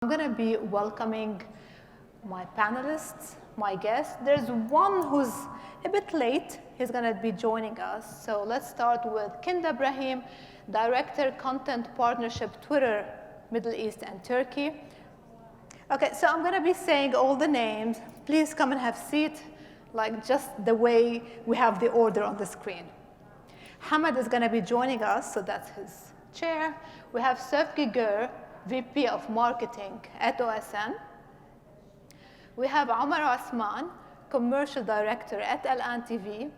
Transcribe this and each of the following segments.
I'm going to be welcoming my panelists, my guests. There's one who's a bit late. He's going to be joining us. So let's start with Kinda Brahim, Director, Content Partnership, Twitter, Middle East and Turkey. OK, so I'm going to be saying all the names. Please come and have a seat, like just the way we have the order on the screen. Hamad is going to be joining us, so that's his chair. We have Sefki Gur, VP of Marketing at OSN. We have Omar Osman, Commercial Director at Al-An TV.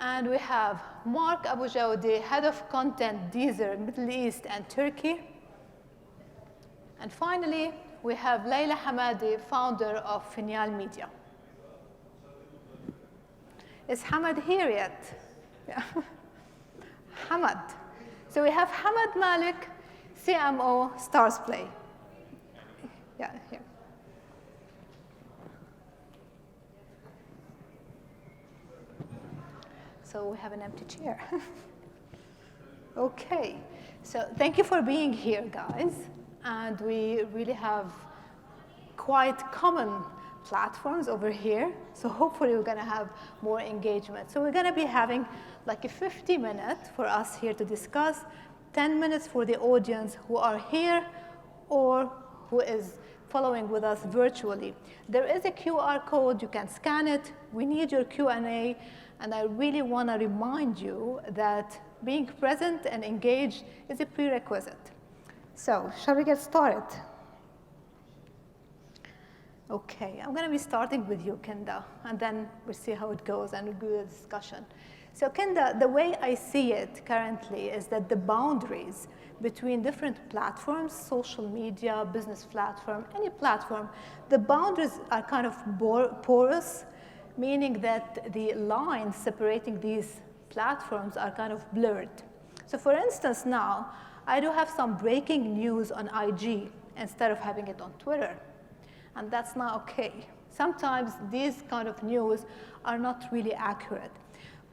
And we have Mark Abu Jawdi, Head of Content, Deezer, Middle East and Turkey. And finally, we have Layla Hamadi, founder of Finial Media. Is Hamad here yet? Yeah. Hamad. So we have Hamad Malik, CMO, Stars Play. Yeah, here. So we have an empty chair. OK, so thank you for being here, guys. And we really have quite common platforms over here. So hopefully we're going to have more engagement. So we're going to be having like a 50 minutes for us here to discuss, 10 minutes for the audience who are here or who is following with us virtually. There is a QR code. You can scan it. We need your Q&A. And I really want to remind you that being present and engaged is a prerequisite. So shall we get started? OK, I'm going to be starting with you, Kinda, and then we'll see how it goes and we'll do a discussion. So Kinda, the way I see it currently is that the boundaries between different platforms, social media, business platform, any platform, the boundaries are kind of porous, meaning that the lines separating these platforms are kind of blurred. So for instance, now, I do have some breaking news on IG instead of having it on Twitter. And that's not OK. Sometimes these kind of news are not really accurate.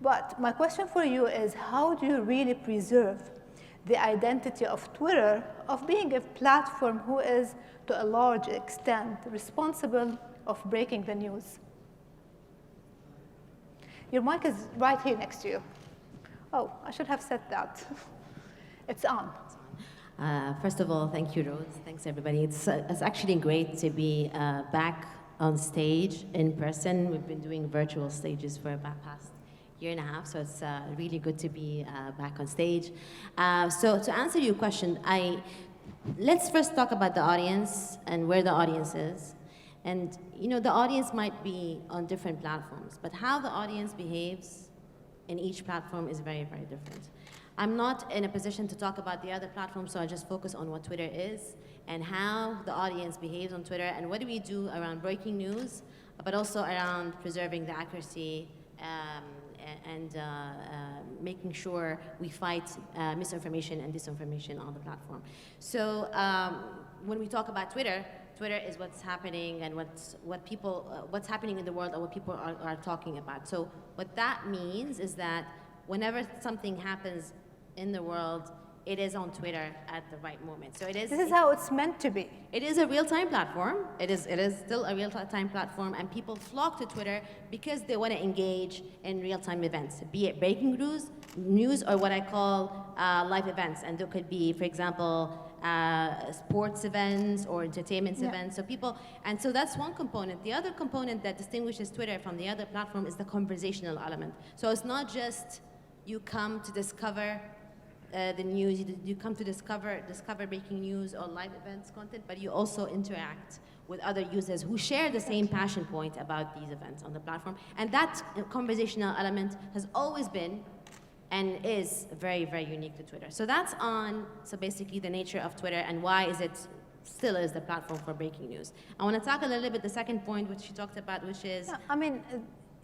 But my question for you is, how do you really preserve the identity of Twitter of being a platform who is, to a large extent, responsible of breaking the news? Your mic is right here next to you. Oh, I should have said that. It's on. First of all, thank you, Rose. Thanks, everybody. It's actually great to be back on stage in person. We've been doing virtual stages for about past year and a half, so it's really good to be back on stage. So to answer your question, let's first talk about the audience and where the audience is. And the audience might be on different platforms, but how the audience behaves in each platform is very, very different. I'm not in a position to talk about the other platforms, so I'll just focus on what Twitter is and how the audience behaves on Twitter and what do we do around breaking news, but also around preserving the accuracy and making sure we fight misinformation and disinformation on the platform. So when we talk about Twitter, Twitter is what's happening and what's happening in the world and what people are talking about. So what that means is that whenever something happens in the world, it is on Twitter at the right moment. So this is how it's meant to be. It is a real-time platform. It is still a real-time platform, and people flock to Twitter because they want to engage in real-time events, be it breaking news or what I call live events. And there could be, for example, sports events or entertainment events. So that's one component. The other component that distinguishes Twitter from the other platform is the conversational element. So it's not just you come to discover the news, you come to discover breaking news or live events content, but you also interact with other users who share the same passion point about these events on the platform. And that conversational element has always been and is very, very unique to Twitter. So that's basically the nature of Twitter and why still is the platform for breaking news. I want to talk a little bit the second point, which you talked about, which is... Yeah, I mean,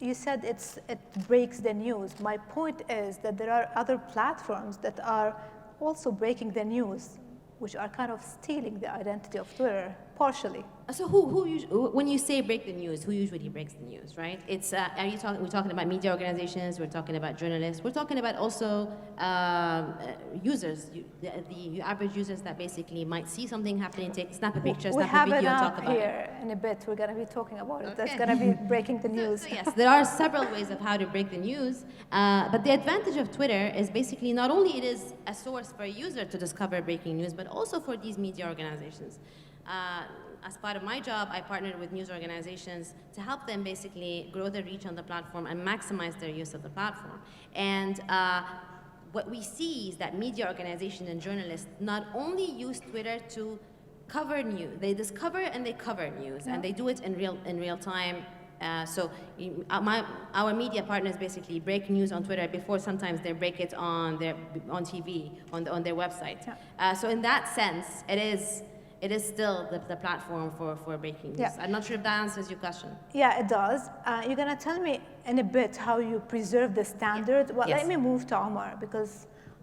you said it breaks the news. My point is that there are other platforms that are also breaking the news, which are kind of stealing the identity of Twitter, partially. So when you say break the news, who usually breaks the news, right? It's we're talking about media organizations, we're talking about journalists, we're talking about also users, the average users that basically might see something happening, snap a picture, We snap have a video, it talk up about it. here in a bit. We're going to be talking about it. That's Okay. going to be breaking the news. So yes, there are several ways of how to break the news, but the advantage of Twitter is basically not only it is a source for a user to discover breaking news, but also for these media organizations. As part of my job, I partnered with news organizations to help them basically grow their reach on the platform and maximize their use of the platform. And what we see is that media organizations and journalists not only use Twitter to cover news, they discover and they cover news, and they do it in real time. Our media partners basically break news on Twitter before sometimes they break it on TV, on their website. Yeah. So in that sense, it is still the platform for breaking news. Yeah. I'm not sure if that answers your question. Yeah, it does. You're going to tell me in a bit how you preserve the standard. Well, Yes. let me move to Omar because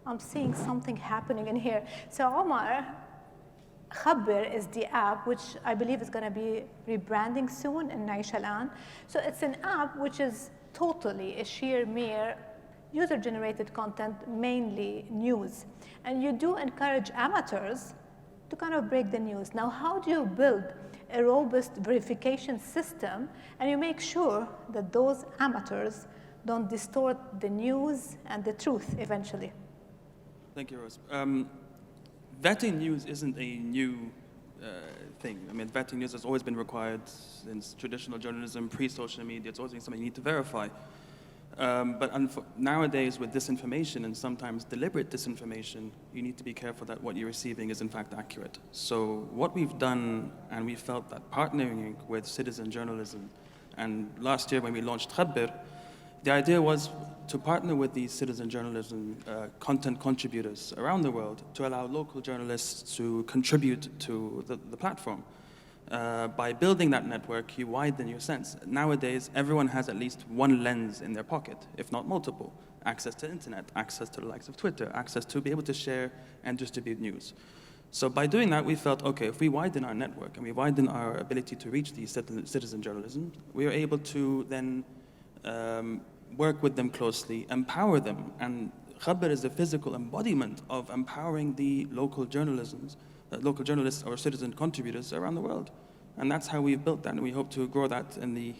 I'm seeing something happening in here. So Omar, Khabir is the app which I believe is going to be rebranding soon in Naisha Lan. So it's an app which is totally a sheer mere user-generated content, mainly news. And you do encourage amateurs to kind of break the news. Now, how do you build a robust verification system and you make sure that those amateurs don't distort the news and the truth eventually? Thank you, Rose. Vetting news isn't a new thing. I mean, vetting news has always been required in traditional journalism, pre-social media. It's always been something you need to verify. But nowadays, with disinformation and sometimes deliberate disinformation, you need to be careful that what you're receiving is in fact accurate. So what we've done, and we felt that partnering with citizen journalism, and last year when we launched Khabir, the idea was to partner with these citizen journalism content contributors around the world to allow local journalists to contribute to the platform. By building that network, you widen your sense. Nowadays, everyone has at least one lens in their pocket, if not multiple. Access to internet, access to the likes of Twitter, access to be able to share and distribute news. So by doing that, we felt, okay, if we widen our network and we widen our ability to reach these citizen journalism, we are able to then work with them closely, empower them. And Khabir is a physical embodiment of empowering the local journalists or citizen contributors around the world. And that's how we've built that, and we hope to grow that in the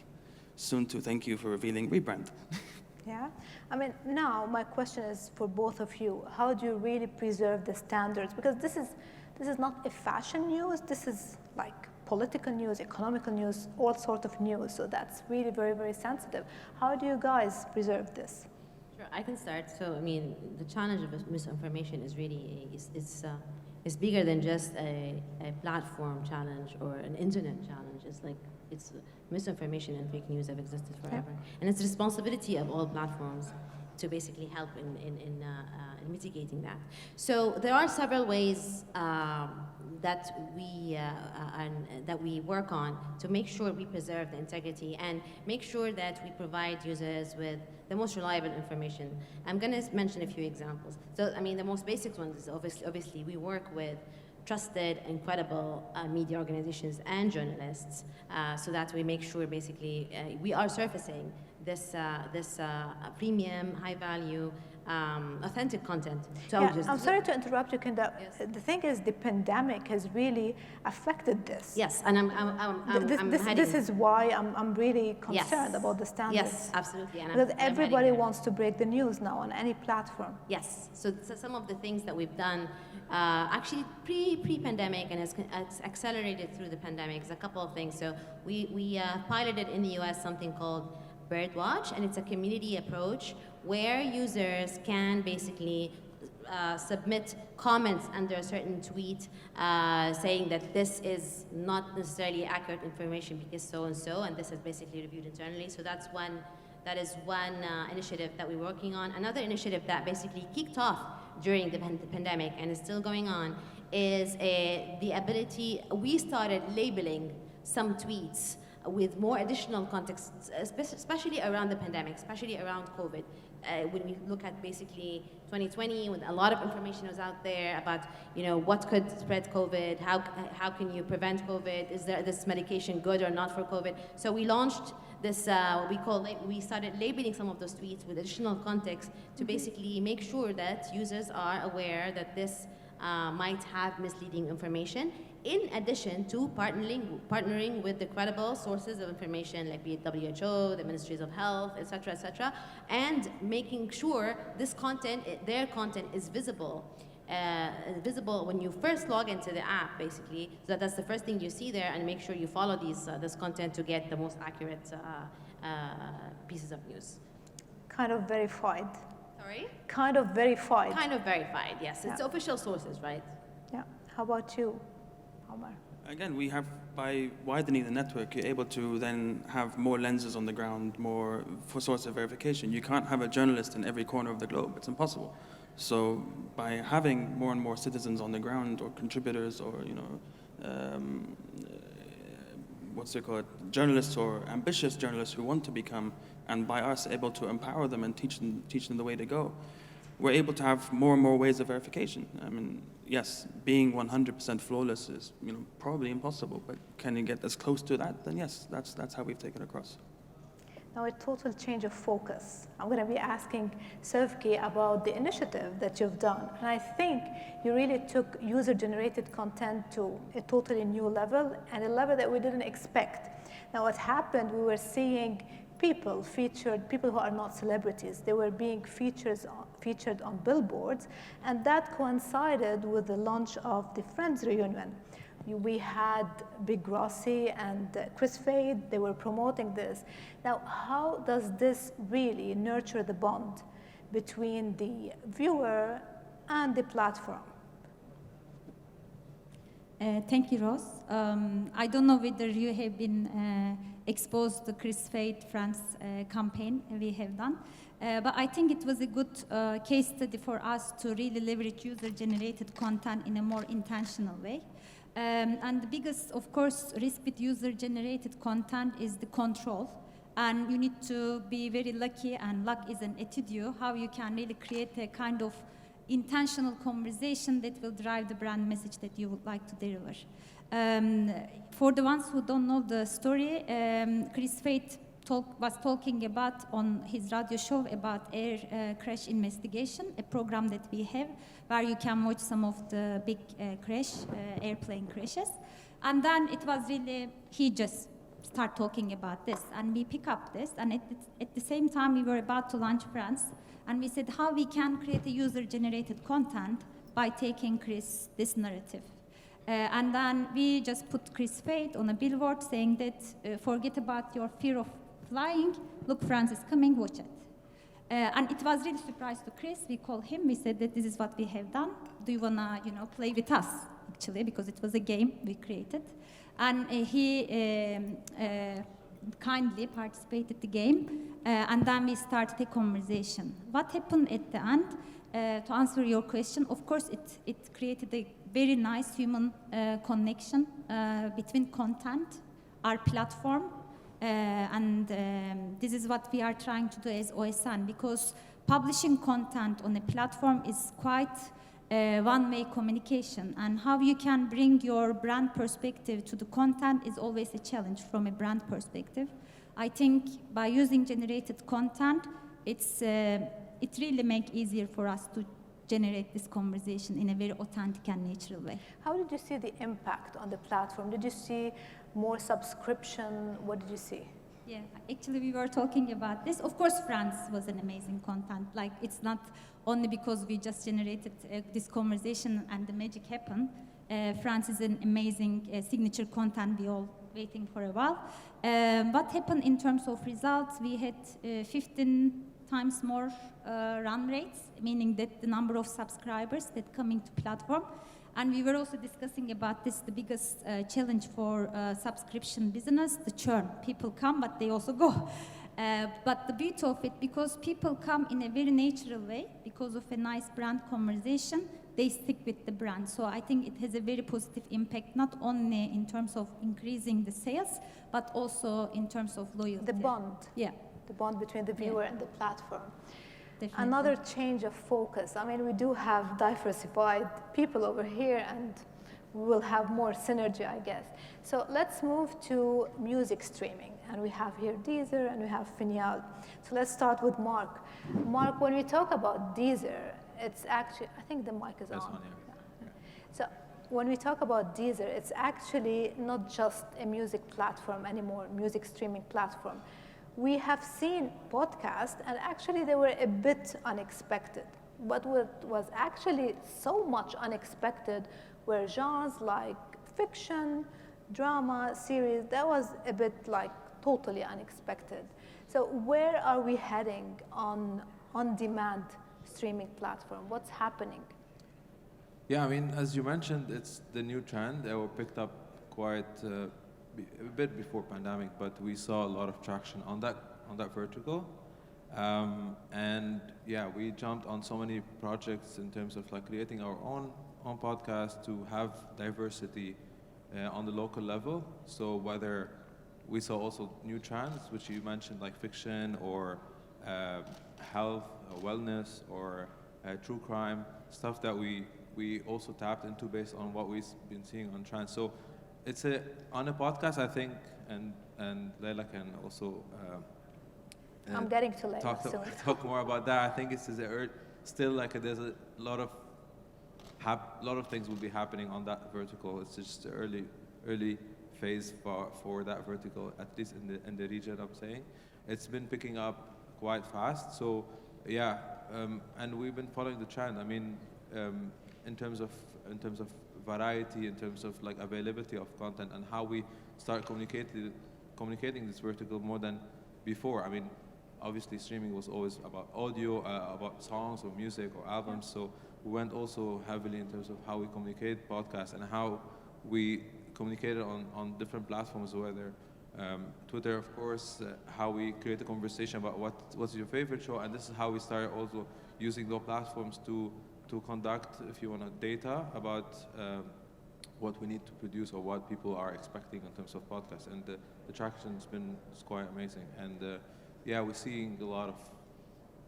soon to, thank you for revealing, rebrand. Yeah, I mean, now my question is for both of you. How do you really preserve the standards? Because this is not a fashion news, this is like political news, economical news, all sorts of news. So that's really very, very sensitive. How do you guys preserve this? Sure, I can start. So, I mean, the challenge of misinformation is really, it's bigger than just a platform challenge or an internet challenge. It's misinformation and fake news have existed forever. And it's the responsibility of all platforms to basically help in mitigating that. So there are several ways that we work on to make sure we preserve the integrity and make sure that we provide users with the most reliable information. I'm going to mention a few examples. So, I mean, the most basic one is obviously we work with trusted and credible media organizations and journalists so that we make sure basically we are surfacing this premium, high-value, authentic content. I'm sorry to interrupt you, Kinda. Yes. The thing is, the pandemic has really affected this. Yes, and this is why I'm really concerned about the standards. Yes, absolutely. And Because I'm everybody heading there. wants to break the news now on any platform. Yes, so some of the things that we've done actually pre-pandemic and has accelerated through the pandemic is a couple of things. So we piloted in the US something called Birdwatch, and it's a community approach where users can basically submit comments under a certain tweet saying that this is not necessarily accurate information because so-and-so, and this is basically reviewed internally. So that is one initiative that we're working on. Another initiative that basically kicked off during the pandemic and is still going on is the ability, we started labeling some tweets with more additional context, especially around the pandemic, especially around COVID. when we look at basically 2020, when a lot of information was out there about, what could spread COVID, how can you prevent COVID, is there this medication good or not for COVID? So we launched this, we started labeling some of those tweets with additional context to basically make sure that users are aware that this might have misleading information, in addition to partnering with the credible sources of information, like be it WHO, the Ministries of Health, et cetera, and making sure this content, their content, is visible when you first log into the app, basically. So that's the first thing you see there, and make sure you follow this content to get the most accurate pieces of news. Kind of verified. Sorry? Kind of verified. Kind of verified, yes. It's official sources, right? Yeah. How about you, Omar? Again, we have, by widening the network, you're able to then have more lenses on the ground, more for source of verification. You can't have a journalist in every corner of the globe. It's impossible. So by having more and more citizens on the ground, or contributors, or journalists, or ambitious journalists who want to become, and by us able to empower them and teach them the way to go, we're able to have more and more ways of verification. I mean, yes, being 100% flawless is probably impossible, but can you get as close to that? Then yes, that's how we've taken across. Now, a total change of focus. I'm going to be asking Sevki about the initiative that you've done. And I think you really took user-generated content to a totally new level, and a level that we didn't expect. Now, what happened, we were seeing people who are not celebrities. They were being featured on billboards, and that coincided with the launch of the Friends reunion. We had Big Rossi and Chris Fade. They were promoting this. Now, how does this really nurture the bond between the viewer and the platform? Thank you, Rose. I don't know whether you have been exposed to Chris Fade Friends campaign we have done. But I think it was a good case study for us to really leverage user-generated content in a more intentional way. And the biggest, of course, risk with user-generated content is the control. And you need to be very lucky, and luck is an attitude, how you can really create a kind of intentional conversation that will drive the brand message that you would like to deliver. For the ones who don't know the story, Chris Fade was talking about on his radio show about air crash investigation, a program that we have where you can watch some of the big airplane crashes. And then it was really, he just started talking about this, and we pick up this, and at the same time we were about to launch France, and we said how we can create a user-generated content by taking this narrative. And then we just put Chris Fade on a billboard saying that forget about your fear of flying, look, France is coming, watch it. And it was really a surprise to Chris. We called him, we said that this is what we have done. Do you wanna, play with us, actually, because it was a game we created. And he kindly participated the game, and then we started a conversation. What happened at the end, to answer your question, of course, it created a very nice human connection between content, our platform, and this is what we are trying to do as OSN, because publishing content on a platform is quite one-way communication, and how you can bring your brand perspective to the content is always a challenge from a brand perspective. I think by using generated content, it really makes it easier for us to generate this conversation in a very authentic and natural way. How did you see the impact on the platform? Did you see more subscription? What did you see? Yeah, actually we were talking about this. Of course, France was an amazing content. Like, it's not only because we just generated this conversation and the magic happened. France is an amazing signature content we all waiting for a while. What happened in terms of results? We had 15 times more run rates, meaning that the number of subscribers that coming to platform. And we were also discussing about this, the biggest challenge for subscription business, the churn. People come, but they also go. But the beauty of it, because people come in a very natural way, because of a nice brand conversation, they stick with the brand. So I think it has a very positive impact, not only in terms of increasing the sales, but also in terms of loyalty. The bond. Yeah. The bond between the viewer and the platform. Definitely. Another change of focus. I mean, we do have diversified people over here, and we will have more synergy, I guess. So let's move to music streaming. And we have here Deezer and we have Finial. So let's start with Mark. Mark, when we talk about Deezer, it's actually, I think the mic is That's on. on, yeah. So when we talk about Deezer, it's actually not just a music platform anymore, music streaming platform. We have seen podcasts, and actually they were a bit unexpected. But what was actually so much unexpected were genres like fiction, drama, series. That was a bit like totally unexpected. So where are we heading on on-demand streaming platform? What's happening? Yeah, I mean, as you mentioned, it's the new trend. They were picked up quite a bit before pandemic, but we saw a lot of traction on that vertical. And yeah, we jumped on so many projects in terms of like creating our own podcast to have diversity on the local level. So whether we saw also new trends, which you mentioned, like fiction or health, wellness, or true crime, stuff that we also tapped into based on what we've been seeing on trends. So it's on a podcast, I think, and Leila can also I'm getting to Leila soon. talk more about that. I think it's still like there's a lot of things will be happening on that vertical. It's just the early phase for that vertical, at least in the region. I'm saying it's been picking up quite fast. So yeah, and we've been following the trend. I mean, in terms of variety, in terms of like availability of content, and how we start communicating this vertical more than before. I mean, obviously streaming was always about audio, about songs or music or albums. So we went also heavily in terms of how we communicate podcasts and how we communicated on different platforms, whether Twitter, of course, how we create a conversation about what's your favorite show, and this is how we started also using those platforms to conduct, if you want, data about what we need to produce or what people are expecting in terms of podcasts, and the traction's been quite amazing, and yeah, we're seeing a lot of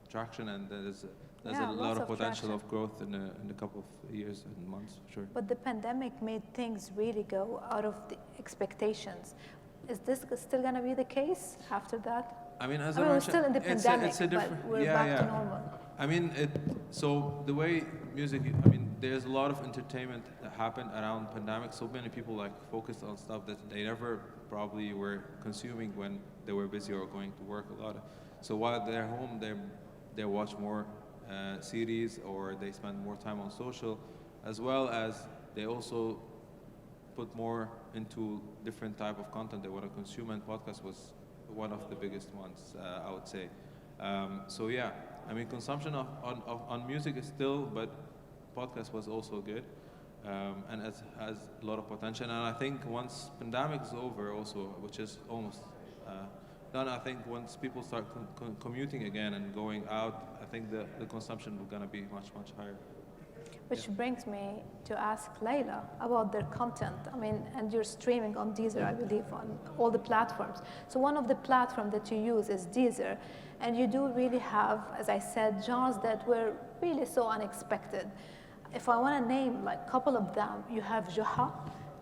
traction, and there's a lot of potential of growth in a couple of years and months, for sure. But the pandemic made things really go out of the expectations. Is this still going to be the case after that? I mean, we're still in the pandemic, but we're back to normal. I mean, so the way music, I mean, there's a lot of entertainment that happened around pandemic. So many people like focused on stuff that they never probably were consuming when they were busy or going to work a lot. So while they're home, they watch more series, or they spend more time on social, as well as they also put more into different type of content they want to consume, and podcast was one of the biggest ones, I would say. So yeah, I mean, consumption on music is still, but podcast was also good, and has a lot of potential. And I think once pandemic is over also, which is almost done, I think once people start commuting again and going out, I think the consumption is going to be much, much higher. Which brings me to ask Leila about their content. I mean, and you're streaming on Deezer, I believe, on all the platforms. So one of the platforms that you use is Deezer, and you do really have, as I said, genres that were really so unexpected. If I want to name like a couple of them, you have Juha,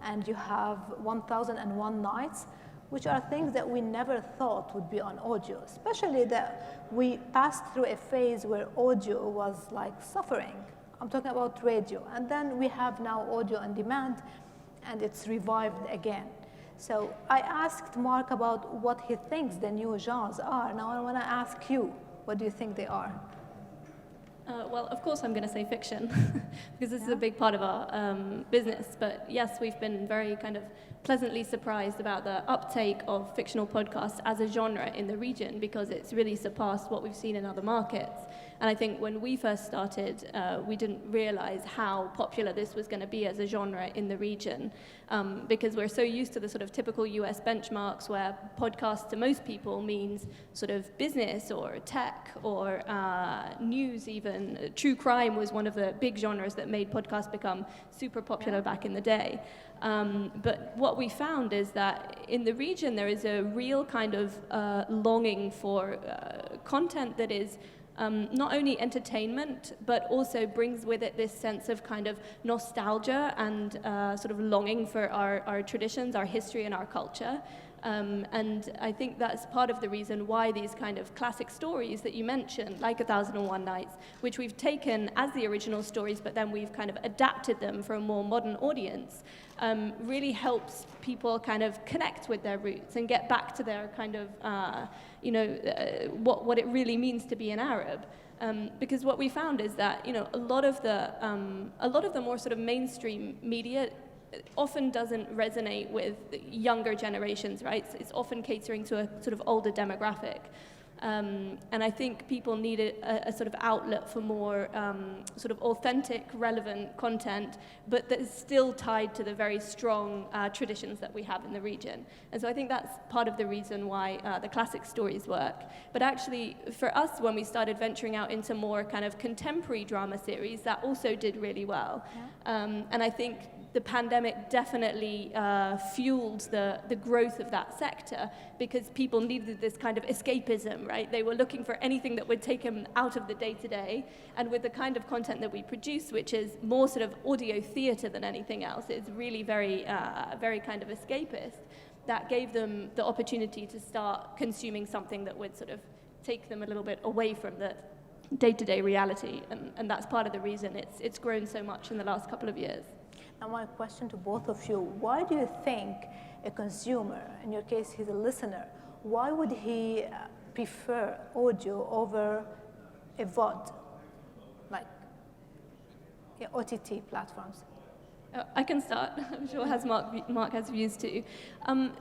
and you have 1001 Nights, which are things that we never thought would be on audio, especially that we passed through a phase where audio was like suffering. I'm talking about radio. And then we have now audio on demand, and it's revived again. So I asked Mark about what he thinks the new genres are. Now I want to ask you, what do you think they are? Well, of course I'm going to say fiction, because this is a big part of our business. But yes, we've been very kind of pleasantly surprised about the uptake of fictional podcasts as a genre in the region, because it's really surpassed what we've seen in other markets. And I think when we first started, we didn't realize how popular this was going to be as a genre in the region, because we're so used to the sort of typical US benchmarks where podcast to most people means sort of business or tech or news even. True crime was one of the big genres that made podcasts become super popular back in the day. But what we found is that in the region there is a real kind of longing for content that is not only entertainment, but also brings with it this sense of kind of nostalgia and sort of longing for our traditions, our history, and our culture. And I think that's part of the reason why these kind of classic stories that you mentioned, like 1001 Nights, which we've taken as the original stories, but then we've kind of adapted them for a more modern audience, really helps people kind of connect with their roots and get back to their kind of, what it really means to be an Arab. Because what we found is that, a lot of the more sort of mainstream media often doesn't resonate with younger generations, right? So it's often catering to a sort of older demographic. And I think people need a sort of outlet for more sort of authentic, relevant content, but that is still tied to the very strong traditions that we have in the region. And so I think that's part of the reason why the classic stories work. But actually, for us, when we started venturing out into more kind of contemporary drama series, that also did really well. Yeah. And I think the pandemic definitely fueled the growth of that sector, because people needed this kind of escapism, right? They were looking for anything that would take them out of the day-to-day. And with the kind of content that we produce, which is more sort of audio theatre than anything else, it's really very, very kind of escapist, that gave them the opportunity to start consuming something that would sort of take them a little bit away from the day-to-day reality. And that's part of the reason it's grown so much in the last couple of years. Now my question to both of you, why do you think a consumer, in your case he's a listener, why would he prefer audio over a VOD, like OTT platforms? I can start. I'm sure Mark has views too.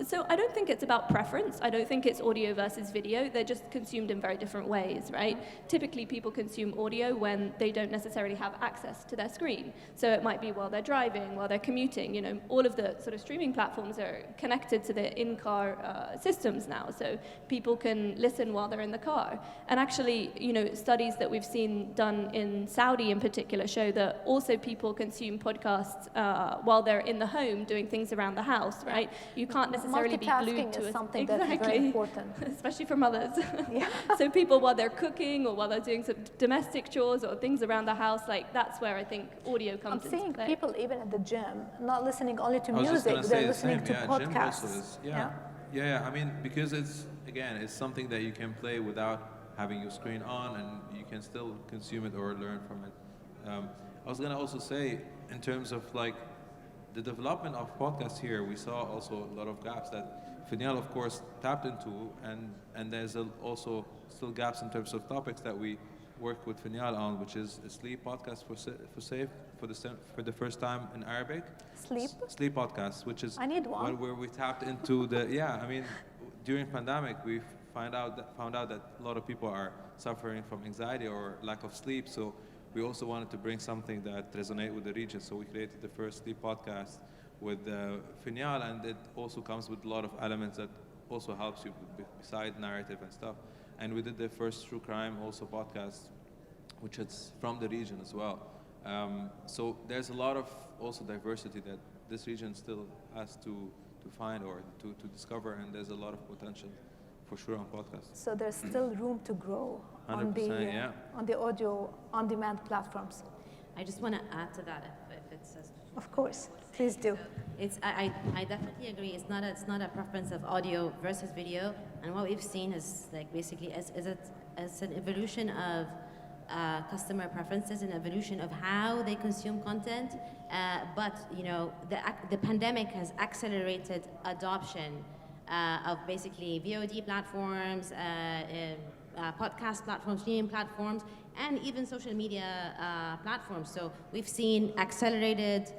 So I don't think it's about preference. I don't think it's audio versus video. They're just consumed in very different ways, right? Typically, people consume audio when they don't necessarily have access to their screen. So it might be while they're driving, while they're commuting. All of the sort of streaming platforms are connected to the in-car systems now. So people can listen while they're in the car. And actually, studies that we've seen done in Saudi in particular show that also people consume podcasts while they're in the home doing things around the house, right? You can't necessarily be glued to something that's very important, especially for mothers. Yeah. So people, while they're cooking or while they're doing some domestic chores or things around the house, that's where I think audio comes into play. I'm seeing people even at the gym not listening only to music, they're listening to podcasts. Gym also is, yeah. I mean, because it's something that you can play without having your screen on, and you can still consume it or learn from it. I was gonna also say, in terms of the development of podcasts here, we saw also a lot of gaps that Finial, of course, tapped into, and there's also still gaps in terms of topics that we work with Finial on, which is a sleep podcast for the first time in Arabic. Sleep podcast, which is I need one. where we tapped into during pandemic we found out that a lot of people are suffering from anxiety or lack of sleep, so we also wanted to bring something that resonates with the region, so we created the first sleep podcast with Finial, and it also comes with a lot of elements that also helps you beside narrative and stuff. And we did the first true crime also podcast, which is from the region as well. So there's a lot of also diversity that this region still has to find or to discover, and there's a lot of potential for sure on podcasts. So there's still room to grow on the audio on-demand platforms. I just want to add to that, if it's of course, please do. I definitely agree. It's not a preference of audio versus video, and what we've seen is basically as an evolution of customer preferences, an evolution of how they consume content. But the pandemic has accelerated adoption of basically VOD platforms, podcast platforms, streaming platforms, and even social media platforms. So we've seen accelerated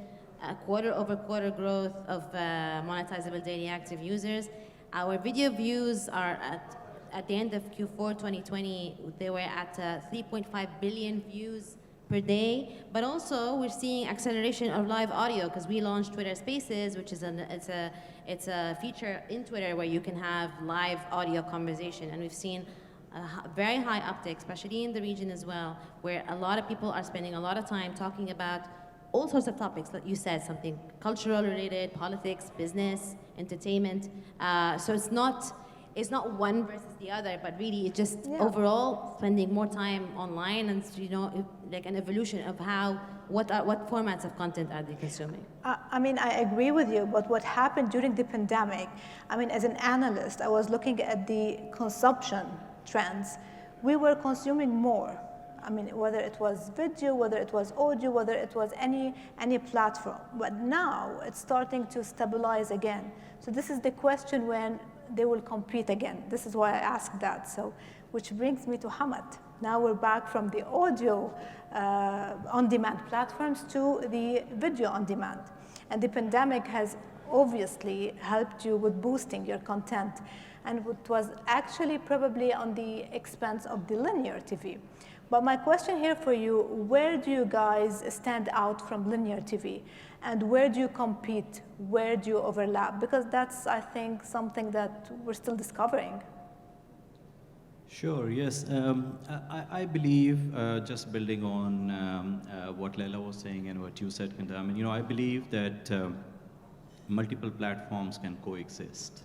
quarter-over-quarter growth of monetizable daily active users. Our video views are at the end of Q4 2020, they were at 3.5 billion views per day, but also we're seeing acceleration of live audio because we launched Twitter Spaces, which is it's a feature in Twitter where you can have live audio conversation, and we've seen a very high uptake, especially in the region as well, where a lot of people are spending a lot of time talking about all sorts of topics, like you said, something cultural related, politics, business, entertainment. So it's not it's not one versus the other, but really it's just Yeah. overall spending more time online and, like an evolution of what formats of content are they consuming. I mean, I agree with you, but what happened during the pandemic, I mean, as an analyst, I was looking at the consumption trends. We were consuming more. I mean, whether it was video, whether it was audio, whether it was any platform. But now it's starting to stabilize again. So this is the question when they will compete again. This is why I asked that. So, which brings me to Hamad. Now we're back from the audio on-demand platforms to the video on-demand. And the pandemic has obviously helped you with boosting your content. And it was actually probably on the expense of the linear TV. But my question here for you, where do you guys stand out from linear TV? And where do you compete? Where do you overlap? Because that's, I think, something that we're still discovering. Sure, yes. I believe, just building on what Leila was saying and what you said, Kinda, I mean, I believe that multiple platforms can coexist.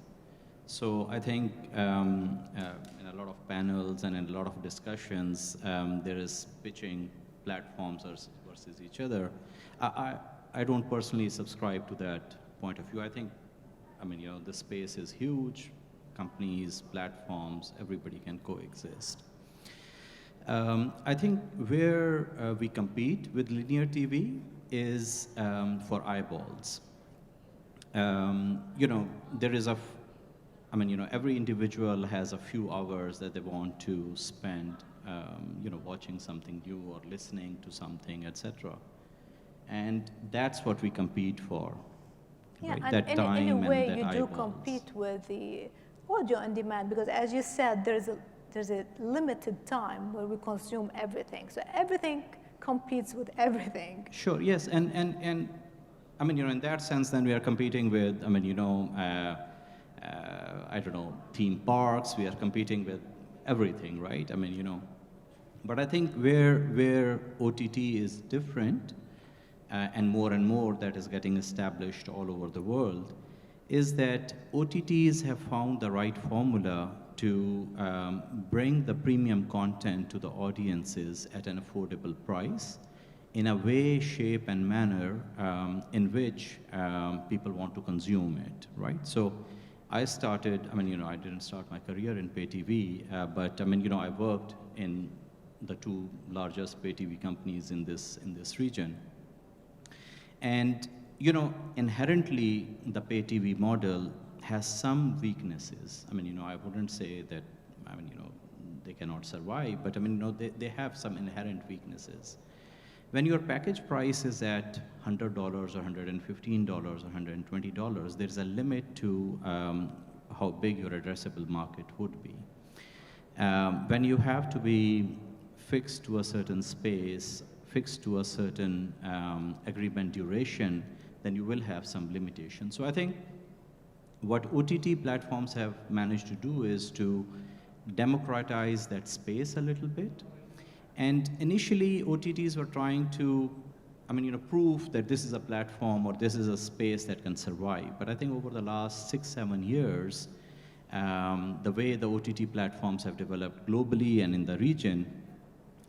So I think in a lot of panels and in a lot of discussions, there is pitching platforms versus each other. I don't personally subscribe to that point of view. I think, the space is huge. Companies, platforms, everybody can coexist. I think where we compete with linear TV is for eyeballs. There is every individual has a few hours that they want to spend, watching something new or listening to something, etc. And that's what we compete for. Yeah, right? and That in time a way and that you do eyeballs. compete with the audio on demand because, as you said, there's a limited time where we consume everything. So everything competes with everything. Sure, yes, and in that sense, then we are competing with, I don't know, theme parks. We are competing with everything, right? But I think where OTT is different, and more that is getting established all over the world, is that OTTs have found the right formula to bring the premium content to the audiences at an affordable price in a way, shape, and manner in which people want to consume it, right? So I started, I didn't start my career in pay TV, but I worked in the two largest pay TV companies in this region. And inherently, the pay TV model has some weaknesses. I wouldn't say that, they cannot survive, but they have some inherent weaknesses. When your package price is at $100 or $115 or $120, there's a limit to how big your addressable market would be. When you have to be fixed to a certain space, fixed to a certain agreement duration, then you will have some limitations. So I think what OTT platforms have managed to do is to democratize that space a little bit. And initially, OTTs were trying to, prove that this is a platform or this is a space that can survive. But I think over the last 6-7 years, the way the OTT platforms have developed globally and in the region,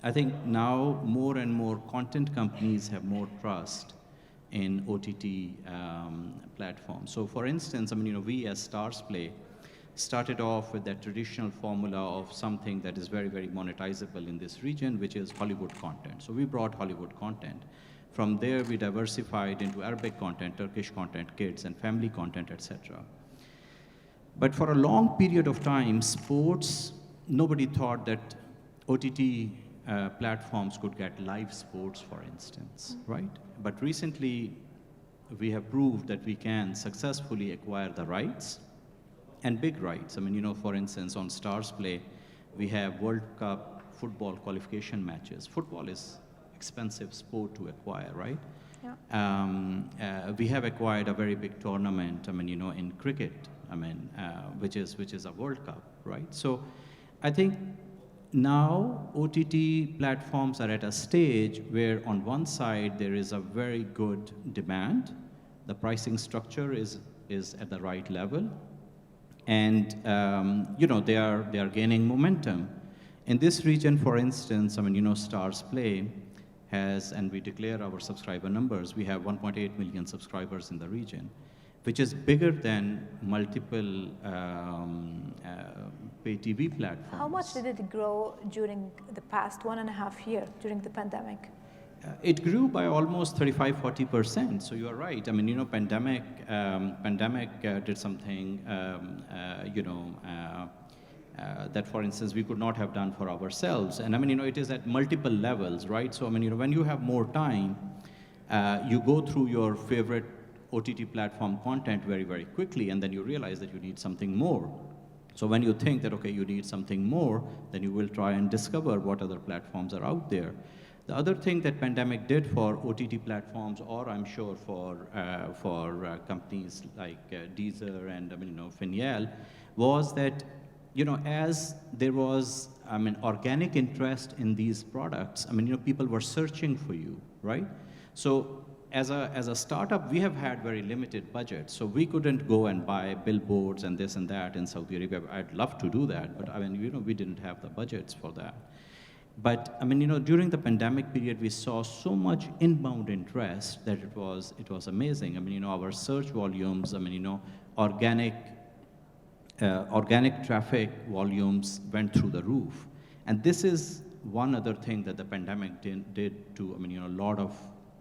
I think now more and more content companies have more trust in OTT platforms. So for instance, we as Starsplay started off with that traditional formula of something that is very, very monetizable in this region, which is Hollywood content. So we brought Hollywood content. From there, we diversified into Arabic content, Turkish content, kids and family content, etc. But for a long period of time, sports, nobody thought that OTT platforms could get live sports, for instance, right? But recently, we have proved that we can successfully acquire the rights, and big rights. For instance, on Starsplay, we have World Cup football qualification matches. Football is expensive sport to acquire, right? Yeah. We have acquired a very big tournament, in cricket, which is a World Cup, right? So I think now OTT platforms are at a stage where on one side there is a very good demand. The pricing structure is at the right level. and they are gaining momentum. In this region, for instance, Stars Play has, and we declare our subscriber numbers, we have 1.8 million subscribers in the region, which is bigger than multiple pay TV platforms. How much did it grow during the past 1.5 years during the pandemic? It grew by almost 35-40%. So you are right. Pandemic did something, that, for instance, we could not have done for ourselves. And it is at multiple levels, right? So when you have more time, you go through your favorite OTT platform content very, very quickly, and then you realize that you need something more. So when you think that, okay, you need something more, then you will try and discover what other platforms are out there. The other thing that pandemic did for OTT platforms, or I'm sure for companies like Deezer and Finial, was that as there was organic interest in these products, people were searching for you, right? So as a startup, we have had very limited budget, so we couldn't go and buy billboards and this and that in Saudi Arabia. I'd love to do that, but we didn't have the budgets for that. But during the pandemic period, we saw so much inbound interest that it was amazing. Our search volumes, organic traffic volumes went through the roof. And this is one other thing that the pandemic did to a lot of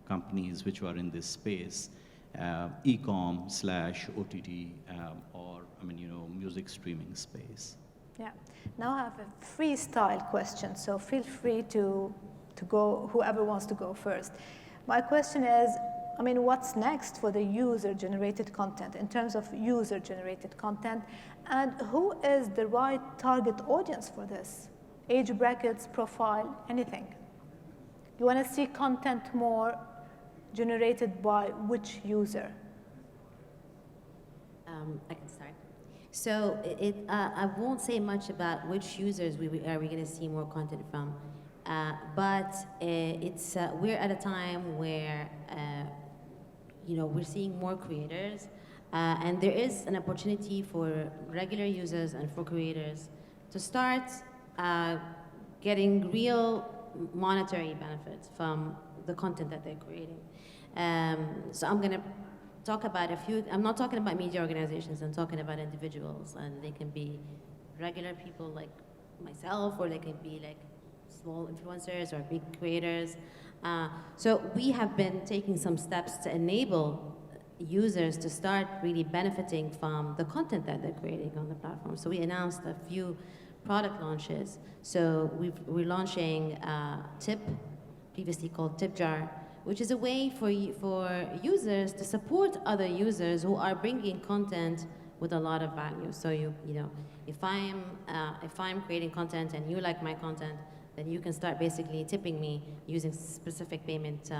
companies which were in this space, e-com/OTT, or music streaming space. Yeah. Now I have a freestyle question, so feel free to go, whoever wants to go first. My question is, what's next for the user-generated content in terms of user-generated content, and who is the right target audience for this? Age brackets, profile, anything. You want to see content more generated by which user? I can start. So I won't say much about which users are we going to see more content from, but we're at a time where we're seeing more creators, and there is an opportunity for regular users and for creators to start getting real monetary benefits from the content that they're creating. So I'm going to talk about a few. I'm not talking about media organizations. I'm talking about individuals, and they can be regular people like myself, or they can be like small influencers or big creators. So we have been taking some steps to enable users to start really benefiting from the content that they're creating on the platform. So we announced a few product launches. So we're launching Tip, previously called Tip Jar, which is a way for users to support other users who are bringing content with a lot of value. So if I'm creating content and you like my content, then you can start basically tipping me using specific payment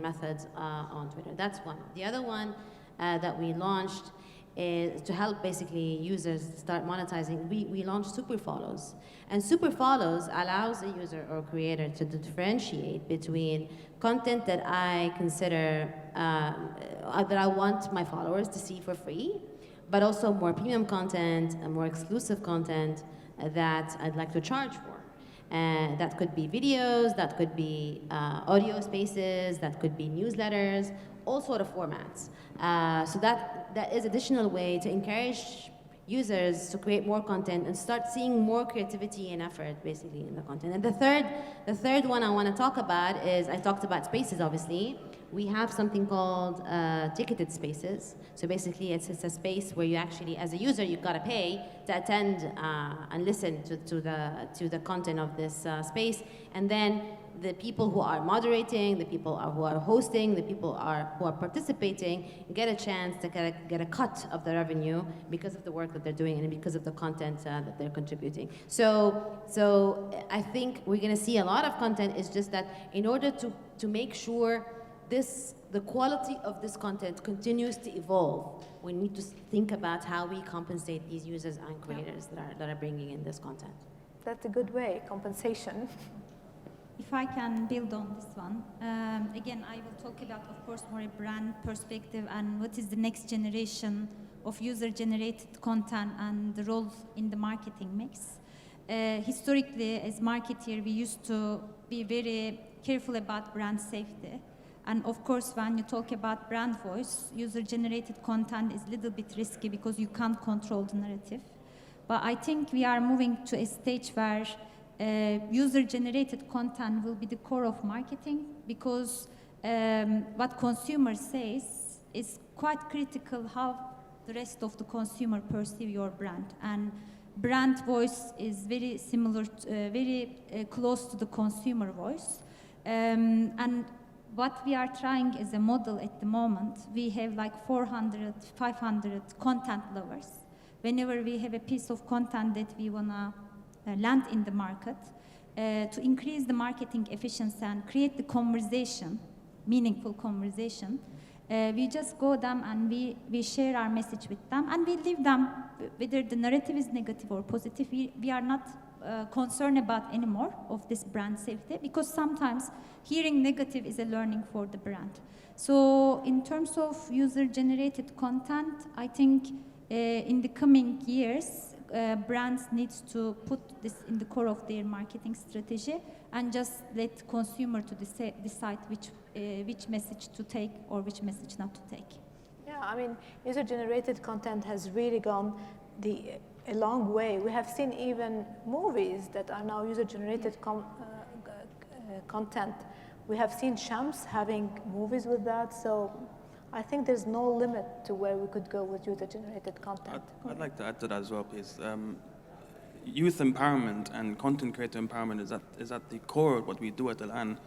methods on Twitter. That's one. The other one that we launched is to help basically users start monetizing. We launched super follows, and super follows allows a user or creator to differentiate between content that I consider that I want my followers to see for free, but also more premium content and more exclusive content that I'd like to charge for. And that could be videos, that could be audio spaces, that could be newsletters, all sort of formats. So that is additional way to encourage users to create more content and start seeing more creativity and effort basically in the content. And the third one I want to talk about is, I talked about spaces obviously. We have something called ticketed spaces. So basically it's a space where you actually, as a user, you've got to pay to attend and listen to the content of this space. And then the people who are moderating, the people who are hosting, the people who are participating get a chance to get a cut of the revenue because of the work that they're doing and because of the content that they're contributing. So I think we're going to see a lot of content. It's just that in order to make sure the quality of this content continues to evolve, we need to think about how we compensate these users and creators that are bringing in this content. That's a good way, compensation. If I can build on this one, again, I will talk about, of course, more a brand perspective and what is the next generation of user-generated content and the role in the marketing mix. Historically, as marketeer, we used to be very careful about brand safety. And of course, when you talk about brand voice, user-generated content is a little bit risky because you can't control the narrative. But I think we are moving to a stage where user-generated content will be the core of marketing, because what consumer says is quite critical how the rest of the consumer perceive your brand. And brand voice is very similar, very close to the consumer voice. And what we are trying as a model at the moment, we have like 400, 500 content lovers. Whenever we have a piece of content that we wanna land in the market, to increase the marketing efficiency and create the conversation, meaningful conversation, we just go them and we share our message with them and we leave them, whether the narrative is negative or positive, we are not concerned about anymore of this brand safety, because sometimes hearing negative is a learning for the brand. So in terms of user-generated content, I think in the coming years, brands need to put this in the core of their marketing strategy and just let consumer to decide which message to take or which message not to take. Yeah, I mean, user-generated content has really gone a long way. We have seen even movies that are now user-generated content. We have seen Shams having movies with that, so I think there's no limit to where we could go with user-generated content. I'd like to add to that as well, please. Youth empowerment and content creator empowerment is at the core of what we do at Al-An.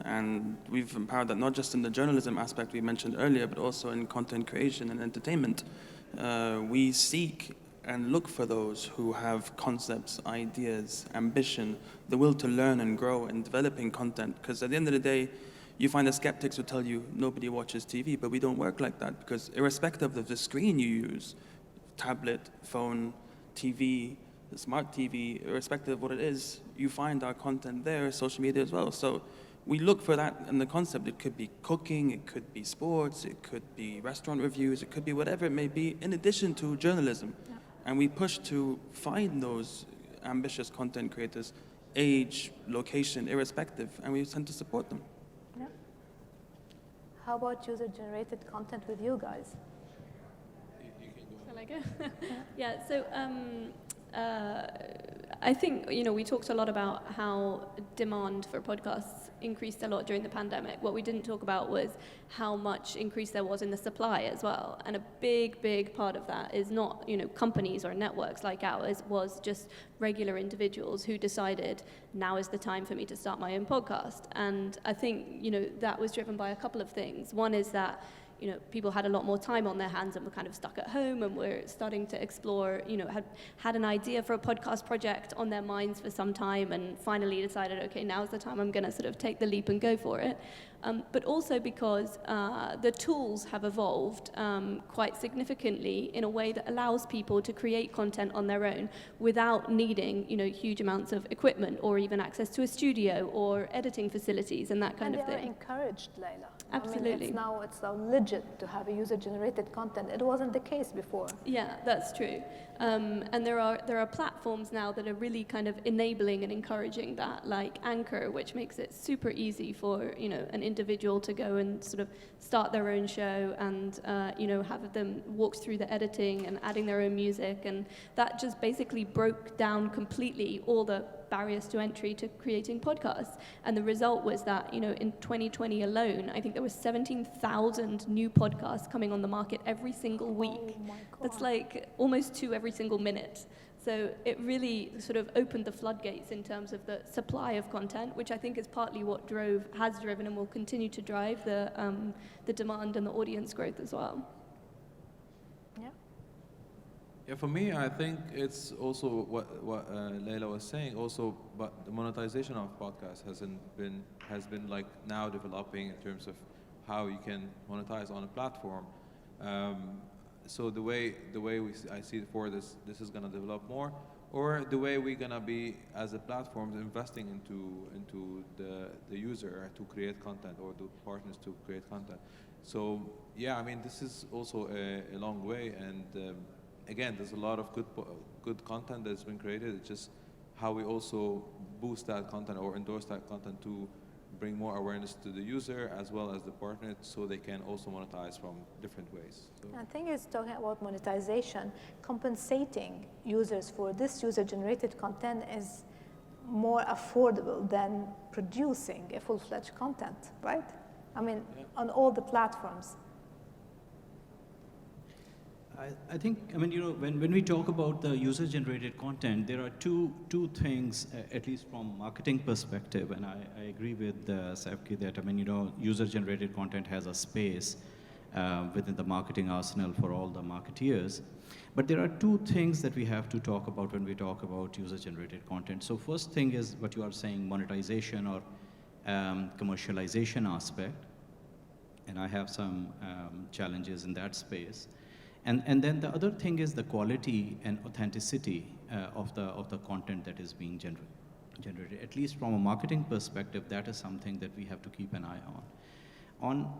And we've empowered that not just in the journalism aspect we mentioned earlier, but also in content creation and entertainment. We seek and look for those who have concepts, ideas, ambition, the will to learn and grow in developing content. Because at the end of the day, you find the skeptics who tell you nobody watches TV, but we don't work like that, because irrespective of the screen you use, tablet, phone, TV, smart TV, irrespective of what it is, you find our content there, social media as well. So we look for that in the concept. It could be cooking, it could be sports, it could be restaurant reviews, it could be whatever it may be, in addition to journalism. Yeah. And we push to find those ambitious content creators, age, location, irrespective, and we tend to support them. Yeah. How about user-generated content with you guys? Shall I go? Yeah, so I think, we talked a lot about how demand for podcasts increased a lot during the pandemic. What we didn't talk about was how much increase there was in the supply as well. And a big, big part of that is not, companies or networks like ours, was just regular individuals who decided, now is the time for me to start my own podcast. And I think, that was driven by a couple of things. One is that people had a lot more time on their hands and were kind of stuck at home and were starting to explore, had an idea for a podcast project on their minds for some time and finally decided, okay, now's the time I'm going to sort of take the leap and go for it. But also because the tools have evolved quite significantly in a way that allows people to create content on their own without needing, huge amounts of equipment or even access to a studio or editing facilities and that kind of thing. And they are encouraged, Layla. Absolutely. I mean, it's now legit to have a user-generated content. It wasn't the case before. Yeah, that's true. And there are platforms now that are really kind of enabling and encouraging that, like Anchor, which makes it super easy for an individual to go and sort of start their own show and have them walk through the editing and adding their own music, and that just basically broke down completely all the barriers to entry to creating podcasts. And the result was that, in 2020 alone, I think there were 17,000 new podcasts coming on the market every single week. Oh my God. That's like almost 2 every single minute. So it really sort of opened the floodgates in terms of the supply of content, which I think is partly what has driven and will continue to drive the demand and the audience growth as well. Yeah, for me, I think it's also what Layla was saying. Also, but the monetization of podcasts has been like now developing in terms of how you can monetize on a platform. So the way I see it for this is gonna develop more, or the way we're gonna be as a platform investing into the user to create content, or the partners to create content. So yeah, I mean, this is also a long way, and again, there's a lot of good content that's been created. It's just how we also boost that content or endorse that content to bring more awareness to the user as well as the partner, so they can also monetize from different ways. So I think it's talking about monetization. Compensating users for this user-generated content is more affordable than producing a full-fledged content, right? I mean, on all the platforms. I think, I mean, you know, when we talk about the user-generated content, there are two things, at least from marketing perspective, and I agree with Saifki that, I mean, you know, user-generated content has a space within the marketing arsenal for all the marketeers. But there are two things that we have to talk about when we talk about user-generated content. So first thing is what you are saying, monetization or commercialization aspect, and I have some challenges in that space. And then the other thing is the quality and authenticity of the content that is being generated. At least from a marketing perspective, that is something that we have to keep an eye on.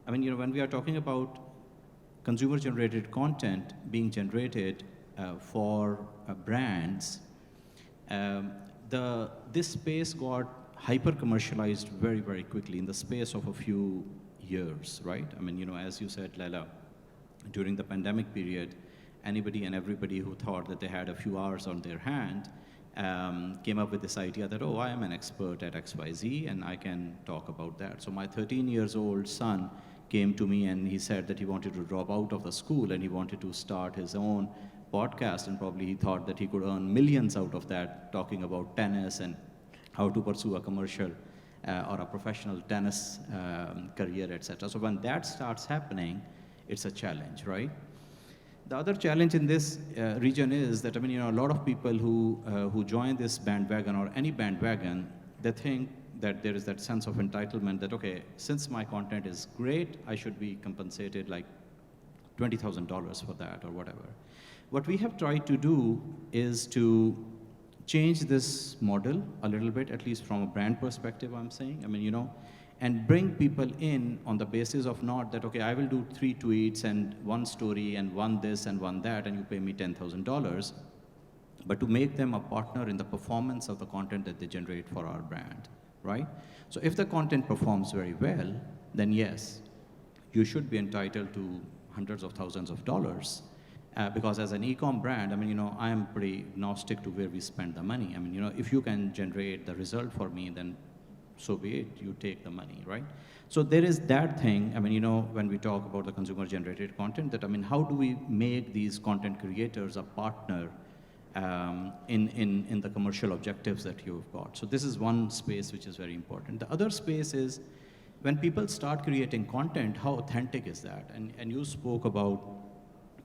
I mean, you know, when we are talking about consumer-generated content being generated for brands, this space got hyper-commercialized very, very quickly in the space of a few years, right? I mean, you know, as you said, Laila, during the pandemic period, anybody and everybody who thought that they had a few hours on their hand came up with this idea that, oh, I am an expert at XYZ and I can talk about that. So my 13-year-old son came to me and he said that he wanted to drop out of the school and he wanted to start his own podcast, and probably he thought that he could earn millions out of that, talking about tennis and how to pursue a commercial or a professional tennis career, etc. So when that starts happening, it's a challenge, right? The other challenge in this region is that, I mean, you know, a lot of people who join this bandwagon or any bandwagon, they think that there is that sense of entitlement that, okay, since my content is great, I should be compensated like $20,000 for that or whatever. What we have tried to do is to change this model a little bit, at least from a brand perspective, I'm saying. I mean, you know, and bring people in on the basis of not that, okay, I will do 3 tweets and 1 story and 1 this and 1 that, and you pay me $10,000, but to make them a partner in the performance of the content that they generate for our brand, right? So if the content performs very well, then yes, you should be entitled to hundreds of thousands of dollars. Because as an e-com brand, I mean, you know, I am pretty agnostic to where we spend the money. I mean, you know, if you can generate the result for me, then so be it, you take the money, right? So there is that thing, I mean, you know, when we talk about the consumer-generated content, that, I mean, how do we make these content creators a partner in the commercial objectives that you've got? So this is one space which is very important. The other space is when people start creating content, how authentic is that? And you spoke about,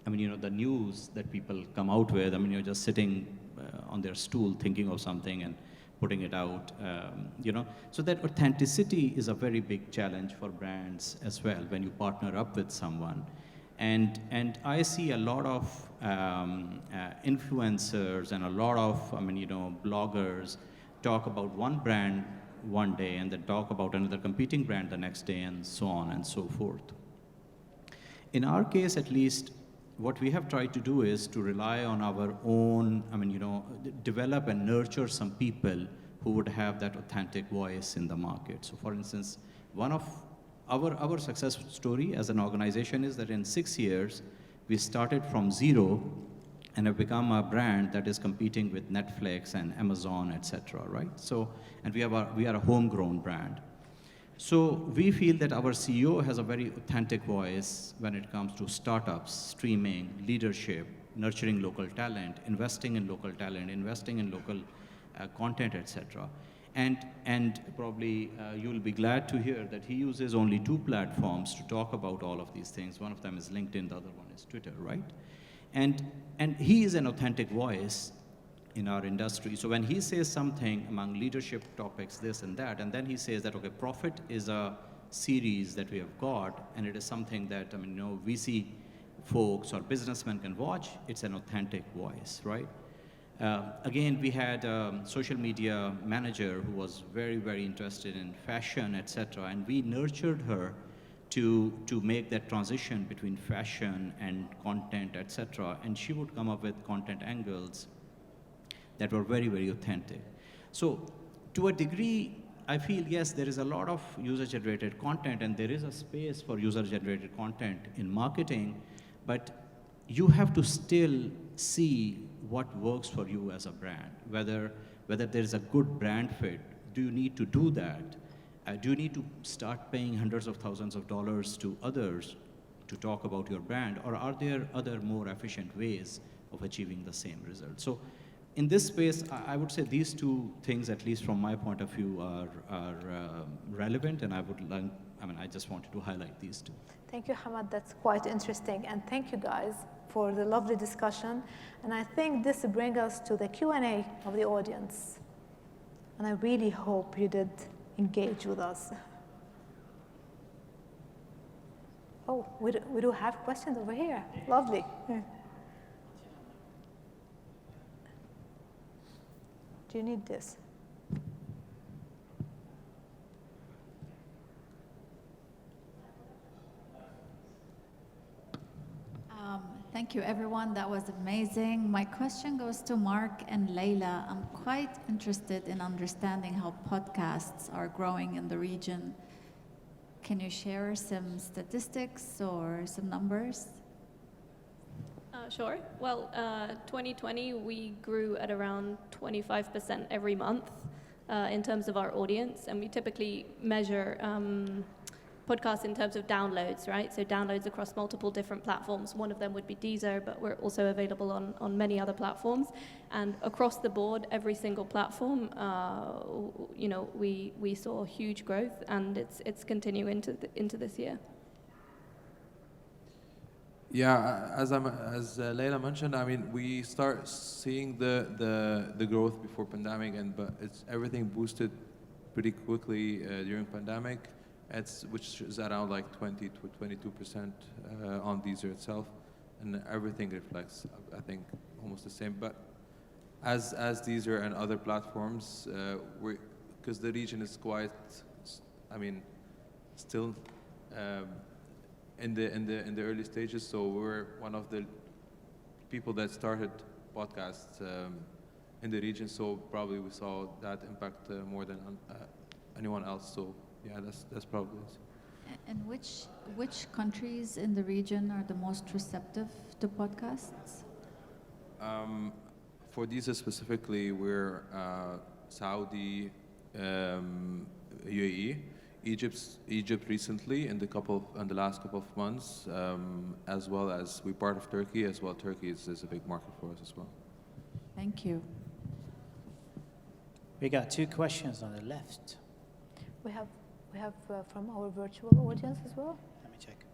I mean, you know, the news that people come out with. I mean, you're just sitting on their stool thinking of something and putting it out, you know. So that authenticity is a very big challenge for brands as well when you partner up with someone. And I see a lot of influencers and a lot of, I mean, you know, bloggers talk about one brand one day and then talk about another competing brand the next day and so on and so forth. In our case, at least, what we have tried to do is to rely on our own, I mean, you know, develop and nurture some people who would have that authentic voice in the market. So for instance, one of our success story as an organization is that in 6 years, we started from zero and have become a brand that is competing with Netflix and Amazon, etc., right? So, and we are a homegrown brand. So we feel that our CEO has a very authentic voice when it comes to startups, streaming, leadership, nurturing local talent, investing in local talent, investing in local content, etc. And probably you'll be glad to hear that he uses only 2 platforms to talk about all of these things. One of them is LinkedIn, the other one is Twitter, right? And he is an authentic voice in our industry. So when he says something among leadership topics, this and that, and then he says that, okay, Profit is a series that we have got, and it is something that, I mean, you know, VC folks or businessmen can watch, it's an authentic voice, right? Again, we had a social media manager who was very, very interested in fashion, etc., and we nurtured her to make that transition between fashion and content, etc. And she would come up with content angles that were very, very authentic. So to a degree, I feel, yes, there is a lot of user-generated content, and there is a space for user-generated content in marketing, but you have to still see what works for you as a brand, whether there is a good brand fit. Do you need to do that? Do you need to start paying hundreds of thousands of dollars to others to talk about your brand, or are there other more efficient ways of achieving the same result? So in this space, I would say these two things, at least from my point of view, are relevant, and I just wanted to highlight these two. Thank you, Hamad. That's quite interesting. And thank you, guys, for the lovely discussion. And I think this brings us to the Q&A of the audience. And I really hope you did engage with us. Oh, we do have questions over here. Lovely. Yeah. Do you need this? Thank you, everyone. That was amazing. My question goes to Mark and Leila. I'm quite interested in understanding how podcasts are growing in the region. Can you share some statistics or some numbers? Sure. Well, 2020, we grew at around 25% every month in terms of our audience, and we typically measure podcasts in terms of downloads, right? So downloads across multiple different platforms. One of them would be Deezer, but we're also available on many other platforms. And across the board, every single platform, we saw huge growth, and it's continuing into this year. Yeah, as Leila mentioned, I mean, we start seeing the growth before pandemic, but it's everything boosted pretty quickly during pandemic. Which is around like 20 to 22% on Deezer itself, and everything reflects, I think, almost the same. But as Deezer and other platforms, because the region is quite, still in the early stages. So we're one of the people that started podcasts in the region. So probably we saw that impact more than anyone else. So. Yeah, that's probably it. And which countries in the region are the most receptive to podcasts? For Deezer specifically, we're Saudi, UAE, Egypt recently in the last couple of months, as well as we're part of Turkey as well. Turkey is a big market for us as well. Thank you. We got two questions on the left. We have from our virtual audience as well. Let me check.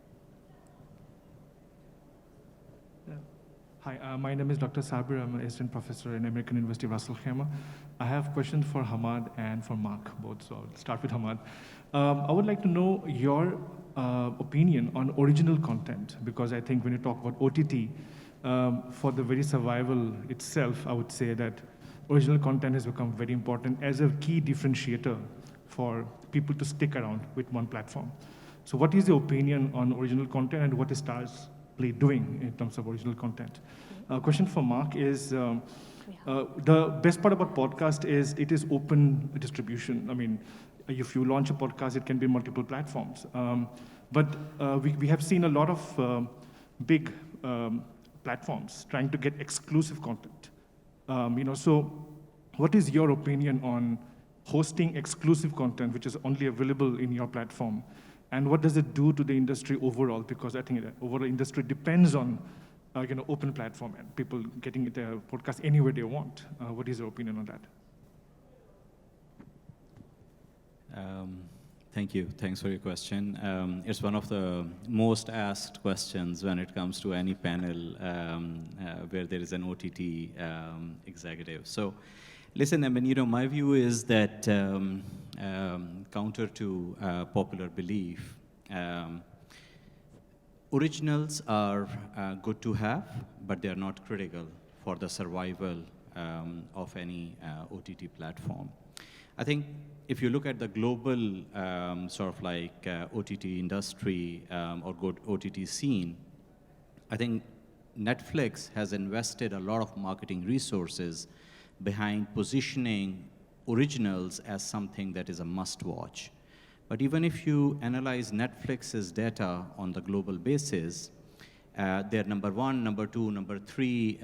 Hi, my name is Dr. Sabir. I'm an assistant professor in American University, Ras Al Khaimah. I have questions for Hamad and for Mark, both. So I'll start with Hamad. I would like to know your opinion on original content, because I think when you talk about OTT, for the very survival itself, I would say that original content has become very important as a key differentiator for people to stick around with one platform. So what is your opinion on original content, and what is Stars Play doing in terms of original content? Question for Mark is, the best part about podcast is it is open distribution. I mean, if you launch a podcast, it can be multiple platforms. But we have seen a lot of big platforms trying to get exclusive content. So what is your opinion on hosting exclusive content, which is only available in your platform? And what does it do to the industry overall? Because I think the overall industry depends on open platform and people getting their podcast anywhere they want. What is your opinion on that? Thank you. Thanks for your question. It's one of the most asked questions when it comes to any panel where there is an OTT executive. So, listen, my view is that counter to popular belief, originals are good to have, but they are not critical for the survival of any OTT platform. I think if you look at the global sort of like OTT industry or good OTT scene, I think Netflix has invested a lot of marketing resources behind positioning originals as something that is a must-watch. But even if you analyze Netflix's data on the global basis, their number 1, number 2, number 3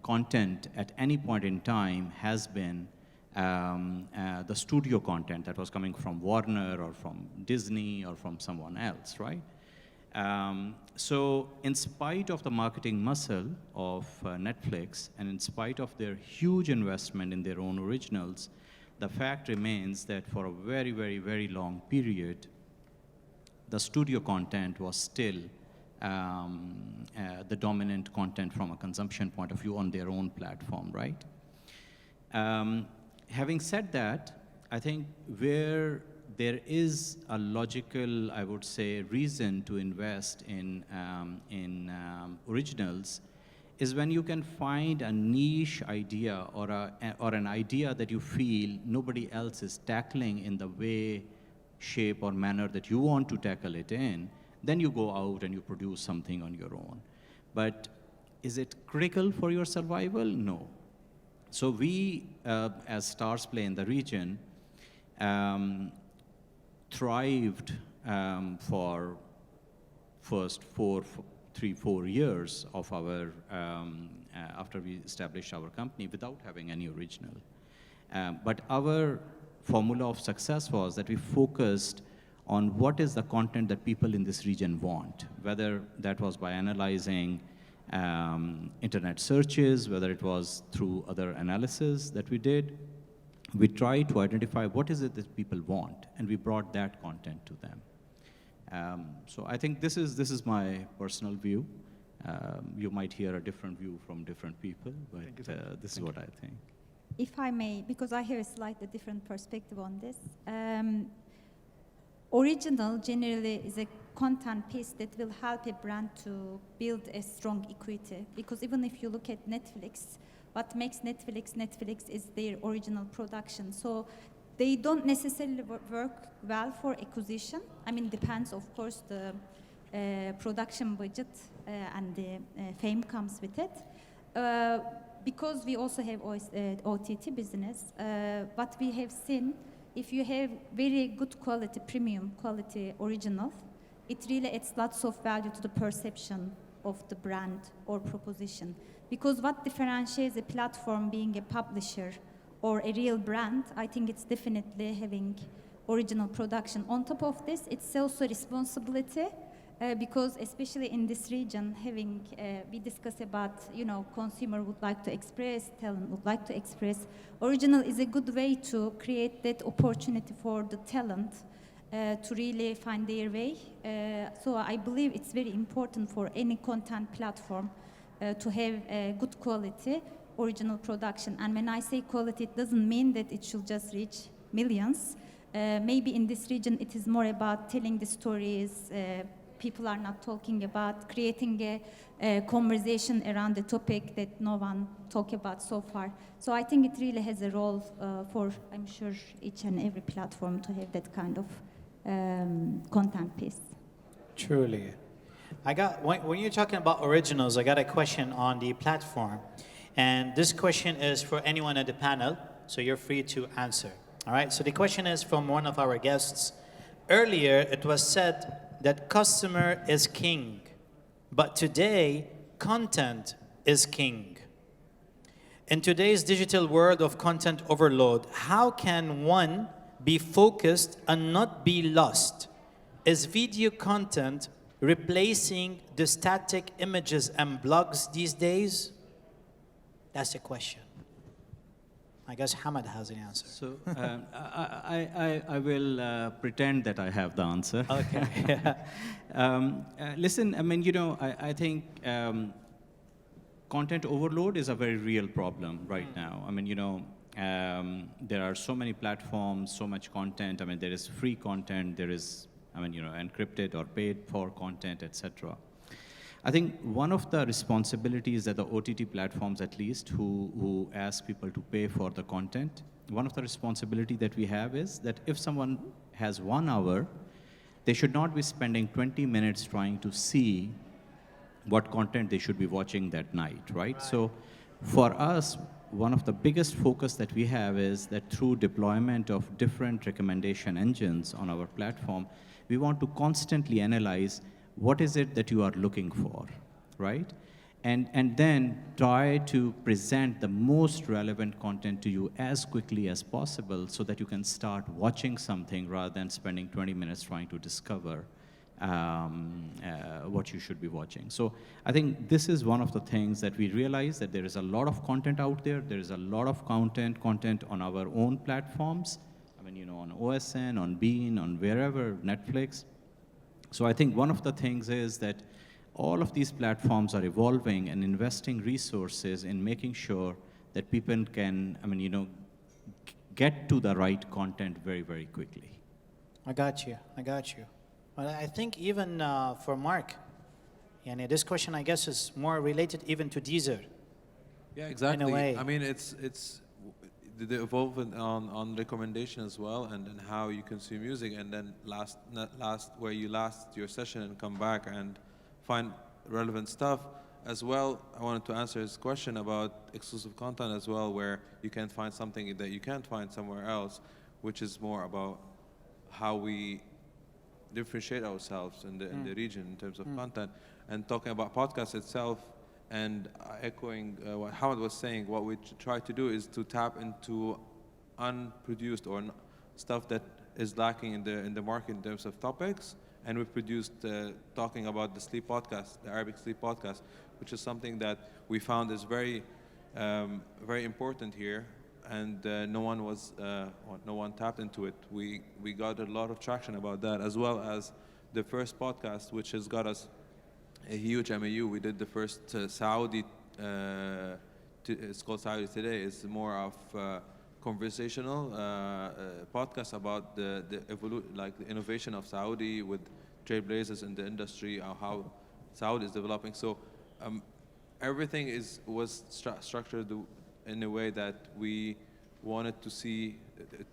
content at any point in time has been the studio content that was coming from Warner or from Disney or from someone else, right? So in spite of the marketing muscle of Netflix and in spite of their huge investment in their own originals, the fact remains that for a very, very, very long period, the studio content was still the dominant content from a consumption point of view on their own platform, right? Having said that, I think where there is a logical, I would say, reason to invest in originals is when you can find a niche idea or an idea that you feel nobody else is tackling in the way, shape, or manner that you want to tackle it in, then you go out and you produce something on your own. But is it critical for your survival? No. So we, as Stars Play in the region, thrived for first 3-4 years of our, after we established our company without having any original. But our formula of success was that we focused on what is the content that people in this region want, whether that was by analyzing internet searches, whether it was through other analysis that we did. We tried to identify what is it that people want, and we brought that content to them. So I think this is my personal view. You might hear a different view from different people, but this is what I think. If I may, because I have a slightly different perspective on this. Original generally is a content piece that will help a brand to build a strong equity. Because even if you look at Netflix, what makes Netflix is their original production. So they don't necessarily work well for acquisition. I mean, depends, of course, the production budget and the fame comes with it. Because we also have OTT business, what we have seen, if you have very good quality, premium quality original, it really adds lots of value to the perception of the brand or proposition. Because what differentiates a platform being a publisher or a real brand, I think it's definitely having original production. On top of this, it's also responsibility, because especially in this region, having, we discuss about, consumer would like to express, talent would like to express. Original is a good way to create that opportunity for the talent to really find their way. So I believe it's very important for any content platform to have good quality, original production. And when I say quality, it doesn't mean that it should just reach millions. Maybe in this region, it is more about telling the stories people are not talking about, creating a conversation around the topic that no one talked about so far. So I think it really has a role for, I'm sure, each and every platform to have that kind of content piece. Truly. When you're talking about originals, I got a question on the platform. And this question is for anyone at the panel, so you're free to answer. All right, so the question is from one of our guests. Earlier, it was said that customer is king, but today, content is king. In today's digital world of content overload, how can one be focused and not be lost? Is video content replacing the static images and blogs these days? That's the question. I guess Hamad has an answer. So I will pretend that I have the answer. Okay. Listen, I mean, I think content overload is a very real problem right now. I mean, there are so many platforms, so much content. I mean, there is free content, there is, encrypted or paid for content, etc. I think one of the responsibilities that the OTT platforms, at least, who ask people to pay for the content, one of the responsibility that we have is that if someone has 1 hour, they should not be spending 20 minutes trying to see what content they should be watching that night, right? So for us, one of the biggest focus that we have is that through deployment of different recommendation engines on our platform, we want to constantly analyze what is it that you are looking for, right? And then try to present the most relevant content to you as quickly as possible so that you can start watching something rather than spending 20 minutes trying to discover what you should be watching. So I think this is one of the things that we realize, that there is a lot of content out there. There is a lot of content on our own platforms. I mean, on OSN, on Bean, on wherever, Netflix. So I think one of the things is that all of these platforms are evolving and investing resources in making sure that people can, get to the right content very, very quickly. I got you. Well, I think even for Mark, this question, I guess, is more related even to Deezer. Yeah, exactly. In a way. I mean, it's the evolvement on recommendation as well, and how you consume music, and then where you last your session and come back and find relevant stuff as well. I wanted to answer his question about exclusive content as well, where you can find something that you can't find somewhere else, which is more about how we differentiate ourselves in the region in terms of content. And talking about podcasts itself, and echoing what Howard was saying, what we try to do is to tap into unproduced or stuff that is lacking in the market in terms of topics. And we produced talking about the sleep podcast, the Arabic sleep podcast, which is something that we found is very, very important here, and no one tapped into it. We got a lot of traction about that, as well as the first podcast, which has got us a huge MAU. We did the first Saudi. It's called Saudi Today. It's more of conversational podcast about the innovation of Saudi with trailblazers in the industry, how Saudi is developing. So everything was structured in a way that we wanted to see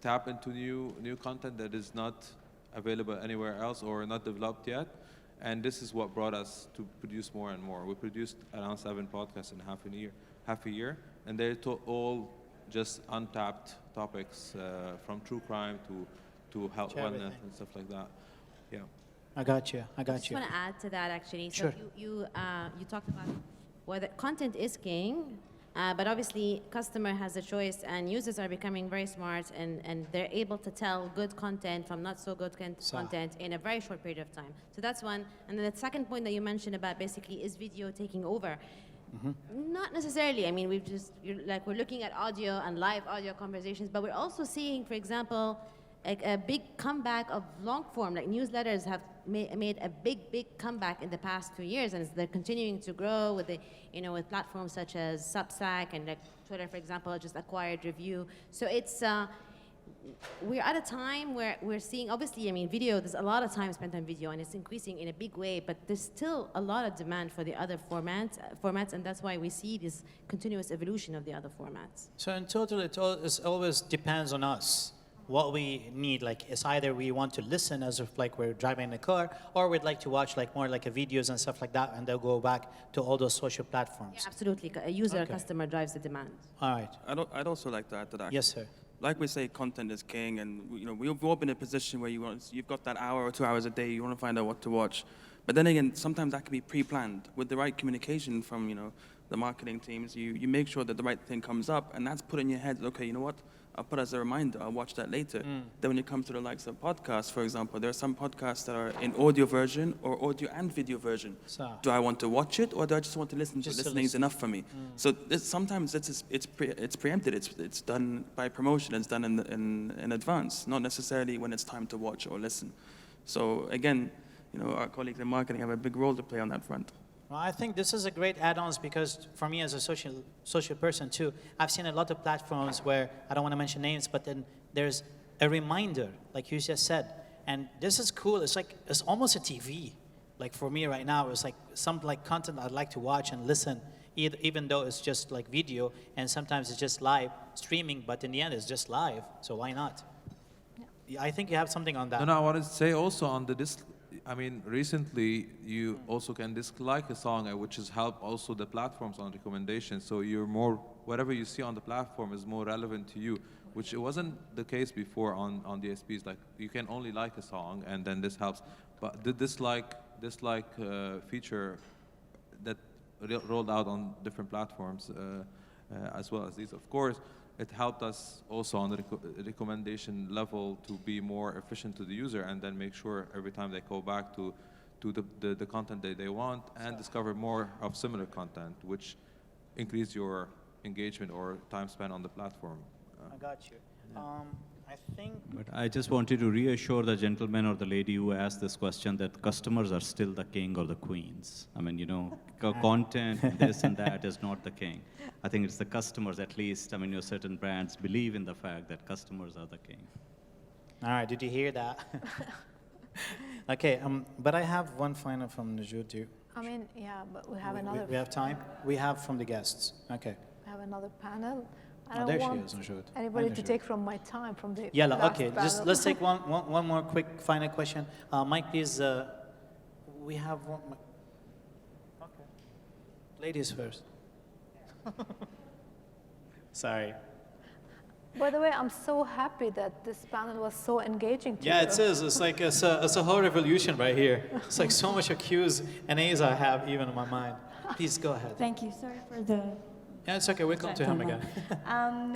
tap into new content that is not available anywhere else or not developed yet. And this is what brought us to produce more and more. We produced around 7 podcasts in half a year, and they're all just untapped topics, from true crime to health, wellness, and stuff like that. Yeah. I got you. I just want to add to that, actually. So Sure. you talked about whether content is king, but obviously customer has a choice, and users are becoming very smart, and they're able to tell good content from not so good content in a very short period of time. So that's one. And then the second point that you mentioned about basically is video taking over. Not necessarily. I mean, we're looking at audio and live audio conversations, but we're also seeing, for example, a big comeback of long form. Like newsletters have made a big comeback in the past few years, and they're continuing to grow with with platforms such as Substack, and like Twitter, for example, just acquired Review. So it's we're at a time where we're seeing, obviously, I mean, video, there's a lot of time spent on video, and it's increasing in a big way, but there's still a lot of demand for the other formats, and that's why we see this continuous evolution of the other formats. So in total, it always depends on us. What we need, like, is either we want to listen as if like we're driving in a car, or we'd like to watch like more like a videos and stuff like that, and they'll go back to all those social platforms. Yeah, absolutely. A user, a customer drives the demand. All right. I'd also like to add to that. Yes, sir. Like we say, content is king, and we've all been in a position where you've got that hour or 2 hours a day, you want to find out what to watch. But then again, sometimes that can be pre-planned with the right communication from the marketing teams. You make sure that the right thing comes up, and that's put in your head. Okay, you know what? I'll put as a reminder, I'll watch that later. Then when you come to the likes of podcasts, for example, there are some podcasts that are in audio version or audio and video version. Do I want to watch it, or do I just want to listen to it? Listening is enough for me. So sometimes it's preempted. It's done by promotion. It's done in advance, not necessarily when it's time to watch or listen. So again, our colleagues in marketing have a big role to play on that front. Well, I think this is a great add-ons because for me as a social person too, I've seen a lot of platforms where, I don't want to mention names, but then there's a reminder, like you just said. And this is cool. It's almost a TV. Like for me right now, it's like some like content I'd like to watch and listen, even though it's just like video, and sometimes it's just live streaming, but in the end it's just live, so why not? Yeah, I think you have something on that. No, I wanted to say also on the I mean, recently you also can dislike a song, which has helped also the platforms on recommendations. So you're more, whatever you see on the platform is more relevant to you, which it wasn't the case before on DSPs. Like you can only like a song and then this helps. But the dislike feature that rolled out on different platforms as well as these, of course, it helped us also on the recommendation level to be more efficient to the user and then make sure every time they go back to the content that they want and discover more of similar content, which increase your engagement or time spent on the platform. I got you. I think... But I just wanted to reassure the gentleman or the lady who asked this question that customers are still the king or the queens. I mean, you know, content, this and that is not the king. I think it's the customers, at least. I mean, your certain brands believe in the fact that customers are the king. All right, did you hear that? Okay, but I have one final from Najud too. I mean, yeah, but we have another. We have time? We have from the guests. Okay. We have another panel. I Oh, don't there she want is, Najud. anybody Hi, to Najud. take from my time from the Yeah, last okay. panel. Let's take one more quick final question. Mike, please. We have one. Okay. Ladies first. Sorry. By the way, I'm so happy that this panel was so engaging to Yeah, you. it is. It's like it's a whole revolution right here. It's like so much Q's and A's I have even in my mind. Please go ahead. Thank you. Sorry for the... Yeah, it's okay. We'll come to him again.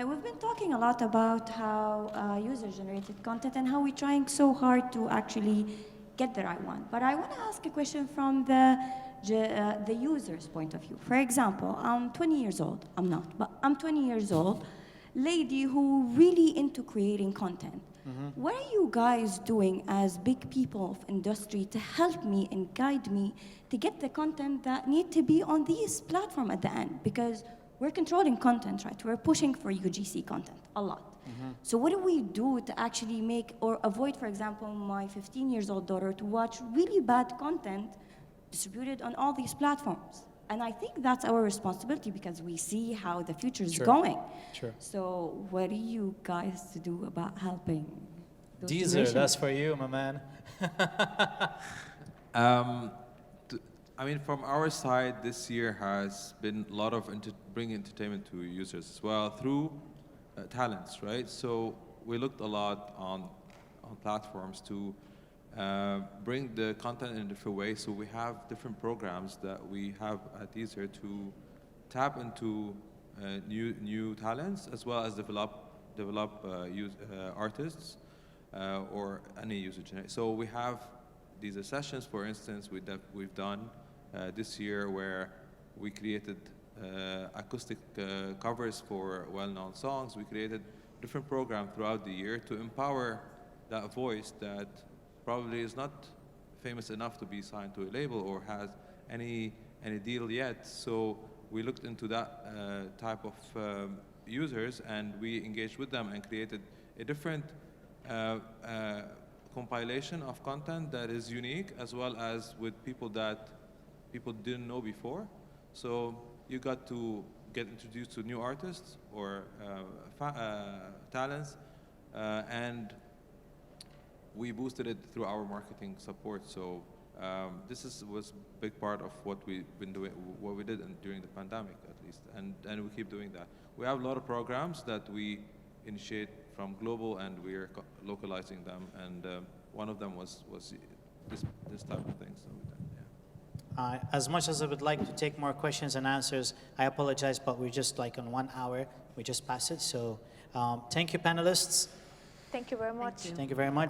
We've been talking a lot about how user-generated content and how we're trying so hard to actually get the right one. But I want to ask a question from the user's point of view. For example, I'm 20 years old. I'm not, but I'm 20 years old. Lady who really into creating content. What are you guys doing as big people of industry to help me and guide me to get the content that need to be on these platforms at the end? Because we're controlling content, right? We're pushing for UGC content a lot. So what do we do to actually make or avoid, for example, my 15-year-old daughter to watch really bad content distributed on all these platforms? And I think that's our responsibility because we see how the future is going. Sure. So what do you guys do about helping those Deezer, generations? that's for you, my man. I mean, from our side, this year has been a lot of bringing entertainment to users as well through talents, right? So we looked a lot on platforms to bring the content in a different way. So we have different programs that we have at Deezer to tap into new talents as well as develop artists or any user generated. So we have these sessions, for instance, we've done this year where we created acoustic covers for well-known songs. We created different programs throughout the year to empower that voice that probably is not famous enough to be signed to a label or has any deal yet. So we looked into that type of users and we engaged with them and created a different compilation of content that is unique as well as with people that people didn't know before. So you got to get introduced to new artists or talents and we boosted it through our marketing support. So this was a big part of what we've been doing, what we did during the pandemic at least, and we keep doing that. We have a lot of programs that we initiate from global, and we're localizing them. And one of them was this type of thing. So yeah. As much as I would like to take more questions and answers, I apologize, but we're just like on 1 hour. We just passed it. So thank you, panelists. Thank you very much. Thank you very much.